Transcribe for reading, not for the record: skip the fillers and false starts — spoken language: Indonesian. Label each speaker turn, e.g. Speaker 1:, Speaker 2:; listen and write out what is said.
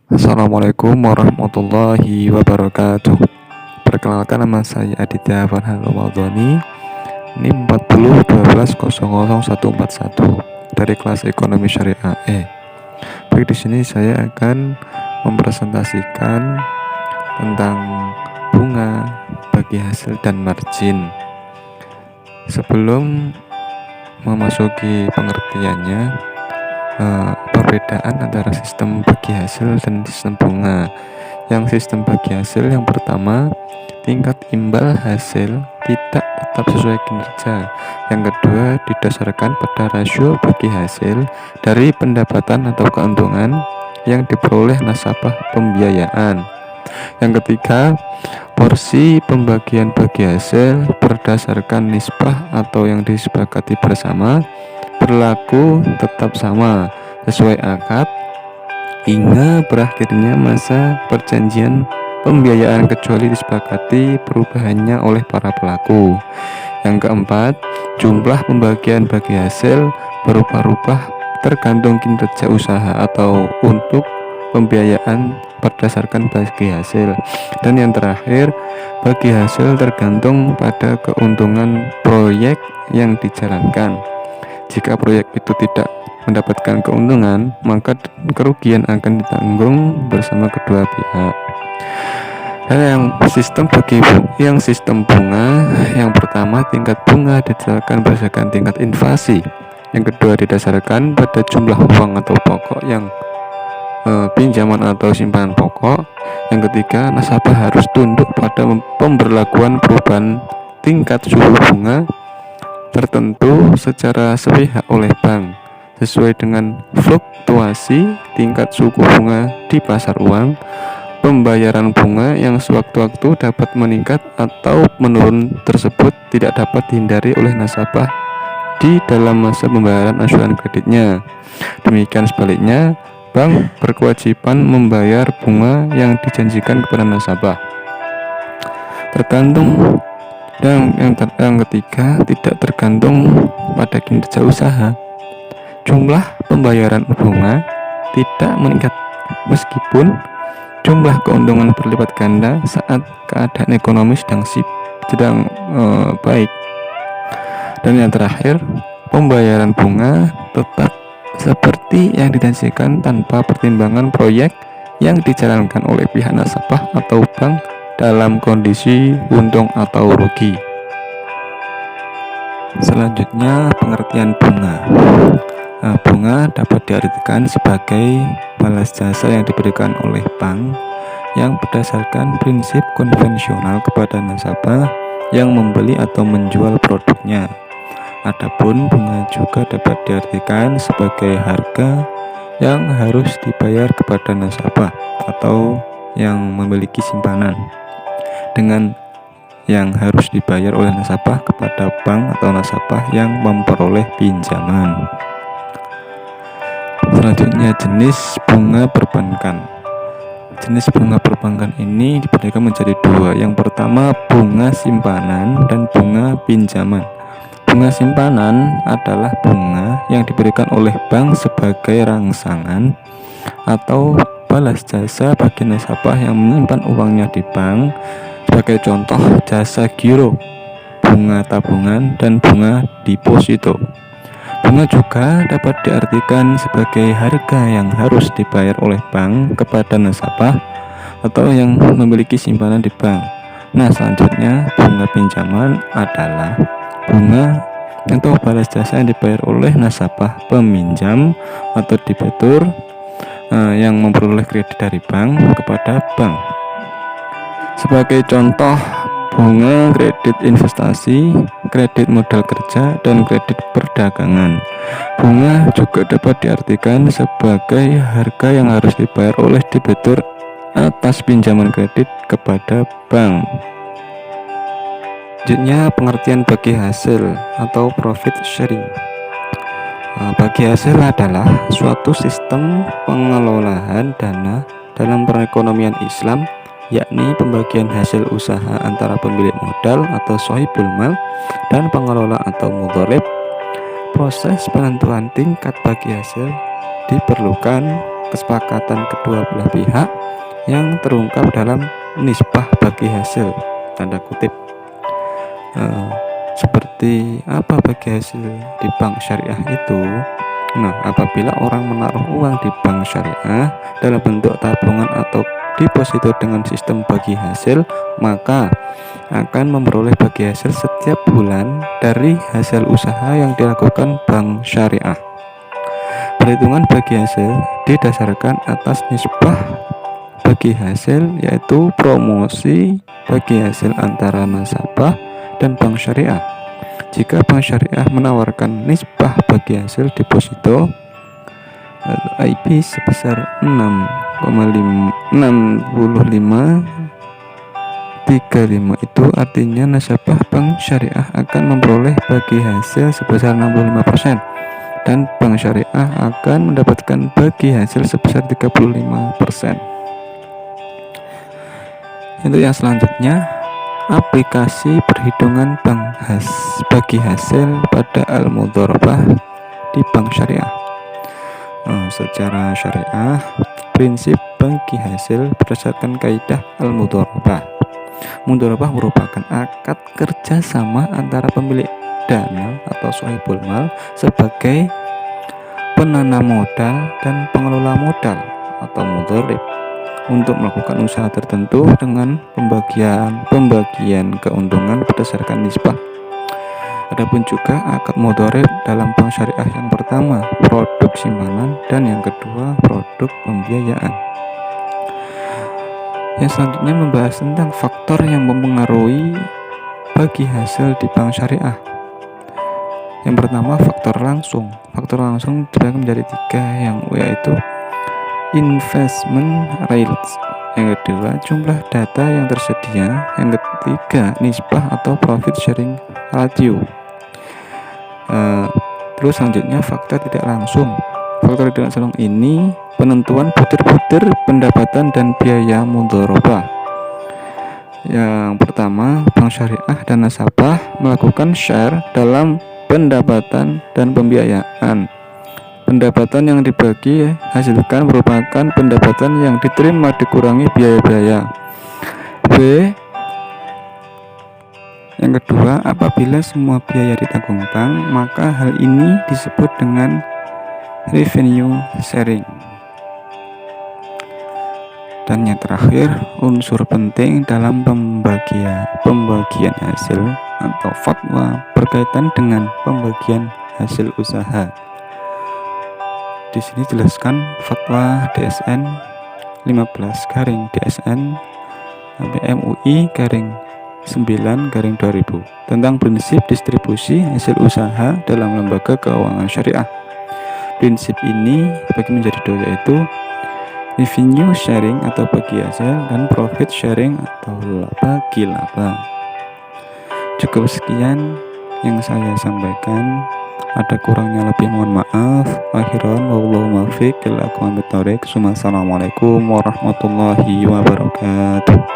Speaker 1: Assalamualaikum warahmatullahi wabarakatuh. Perkenalkan, nama saya Aditya Farhan Romadhani, NIM 4012000141 dari kelas Ekonomi Syariah E. Baik, di sini saya akan mempresentasikan tentang bunga, bagi hasil, dan margin. Sebelum memasuki pengertiannya, perbedaan antara sistem bagi hasil dan sistem bunga. Yang sistem bagi hasil yang pertama, tingkat imbal hasil tidak tetap sesuai kinerja. Yang kedua, didasarkan pada rasio bagi hasil dari pendapatan atau keuntungan yang diperoleh nasabah pembiayaan. Yang ketiga, porsi pembagian bagi hasil berdasarkan nisbah atau yang disepakati bersama berlaku tetap sama sesuai akad hingga berakhirnya masa perjanjian pembiayaan kecuali disepakati perubahannya oleh para pelaku. Yang keempat, jumlah pembagian bagi hasil berubah-ubah tergantung kinerja usaha atau untuk pembiayaan berdasarkan bagi hasil. Dan yang terakhir, bagi hasil tergantung pada keuntungan proyek yang dijalankan. Jika proyek itu tidak mendapatkan keuntungan, maka kerugian akan ditanggung bersama kedua pihak. Dan yang sistem bunga, yang pertama, tingkat bunga didasarkan berdasarkan tingkat inflasi. Yang kedua, didasarkan pada jumlah uang atau pokok yang pinjaman atau simpanan pokok. Yang ketiga, nasabah harus tunduk pada pemberlakuan perubahan tingkat suku bunga tertentu secara sepihak oleh bank sesuai dengan fluktuasi tingkat suku bunga di pasar uang. Pembayaran bunga yang sewaktu-waktu dapat meningkat atau menurun tersebut tidak dapat dihindari oleh nasabah di dalam masa pembayaran asuran kreditnya. Demikian sebaliknya, bank berkewajiban membayar bunga yang dijanjikan kepada nasabah. Tergantung. Dan yang ketiga, tidak tergantung pada kinerja usaha. Jumlah pembayaran bunga tidak meningkat meskipun jumlah keuntungan berlipat ganda saat keadaan ekonomi sedang baik. Dan yang terakhir, pembayaran bunga tetap seperti yang dijanjikan tanpa pertimbangan proyek yang dijalankan oleh pihak nasabah atau bank dalam kondisi untung atau rugi. Selanjutnya, pengertian bunga. Bunga dapat diartikan sebagai balas jasa yang diberikan oleh bank yang berdasarkan prinsip konvensional kepada nasabah yang membeli atau menjual produknya. Adapun bunga juga dapat diartikan sebagai harga yang harus dibayar kepada nasabah atau yang memiliki simpanan, dengan yang harus dibayar oleh nasabah kepada bank atau nasabah yang memperoleh pinjaman. Selanjutnya, jenis bunga perbankan. Jenis bunga perbankan ini dibagi menjadi dua. Yang pertama, bunga simpanan dan bunga pinjaman. Bunga simpanan adalah bunga yang diberikan oleh bank sebagai rangsangan atau balas jasa bagi nasabah yang menyimpan uangnya di bank. Sebagai contoh, jasa giro, bunga tabungan, dan bunga deposito. Bunga juga dapat diartikan sebagai harga yang harus dibayar oleh bank kepada nasabah atau yang memiliki simpanan di bank. Nah, selanjutnya, bunga pinjaman adalah bunga atau balas jasa yang dibayar oleh nasabah peminjam atau debitur yang memperoleh kredit dari bank kepada bank. Sebagai contoh, bunga kredit investasi, kredit modal kerja, dan kredit perdagangan. Bunga juga dapat diartikan sebagai harga yang harus dibayar oleh debitur atas pinjaman kredit kepada bank. Selanjutnya, pengertian bagi hasil atau profit sharing. Bagi hasil adalah suatu sistem pengelolaan dana dalam perekonomian Islam, yakni pembagian hasil usaha antara pemilik modal atau sohibul mal dan pengelola atau mudharib. Proses penentuan tingkat bagi hasil diperlukan kesepakatan kedua belah pihak yang terungkap dalam nisbah bagi hasil, tanda kutip. Seperti apa bagi hasil di bank syariah itu? Nah, apabila orang menaruh uang di bank syariah dalam bentuk tabungan atau deposito dengan sistem bagi hasil, maka akan memperoleh bagi hasil setiap bulan dari hasil usaha yang dilakukan bank syariah. Perhitungan bagi hasil didasarkan atas nisbah bagi hasil, yaitu promosi bagi hasil antara nasabah dan bank syariah. Jika bank syariah menawarkan nisbah bagi hasil deposito atau IP sebesar 6,6535, itu artinya nasabah bank syariah akan memperoleh bagi hasil sebesar 65% dan bank syariah akan mendapatkan bagi hasil sebesar 35%. Untuk yang selanjutnya, aplikasi perhitungan bagi hasil pada al-mudharabah di bank syariah. Secara syariah, prinsip bagi hasil berdasarkan kaidah al-mudharabah. Mudharabah merupakan akad kerjasama antara pemilik dana atau sahibul mal sebagai penanam modal dan pengelola modal atau mudharib untuk melakukan usaha tertentu dengan pembagian keuntungan berdasarkan nisbah. Adapun juga akad mudharib dalam bank syariah, yang pertama produk simpanan dan yang kedua produk pembiayaan. Yang selanjutnya membahas tentang faktor yang mempengaruhi bagi hasil di bank syariah. Yang pertama faktor langsung. Faktor langsung dibagi menjadi 3, yaitu investment rates, yang kedua jumlah data yang tersedia, yang ketiga nisbah atau profit sharing ratio. Terus selanjutnya faktor tidak langsung. Faktor tidak langsung ini penentuan butir-butir pendapatan dan biaya mudharabah. Yang pertama, bank syariah dan nasabah melakukan share dalam pendapatan dan pembiayaan. Pendapatan yang dibagi hasilkan merupakan pendapatan yang diterima dikurangi biaya-biaya. B. Yang kedua, apabila semua biaya ditanggung bank, maka hal ini disebut dengan revenue sharing. Dan yang terakhir, unsur penting dalam pembagian hasil atau fatwa berkaitan dengan pembagian hasil usaha. Di sini jelaskan fatwa DSN 15/DSN MUI 9/2000 tentang prinsip distribusi hasil usaha dalam lembaga keuangan syariah. Prinsip ini bagi menjadi 2, yaitu revenue sharing atau bagi hasil dan profit sharing atau bagi laba. Cukup sekian yang saya sampaikan. Ada kurangnya lebih mohon maaf. Akhiran wallahu muwaffiq ila aqwamit thoriq. Assalamualaikum warahmatullahi wabarakatuh.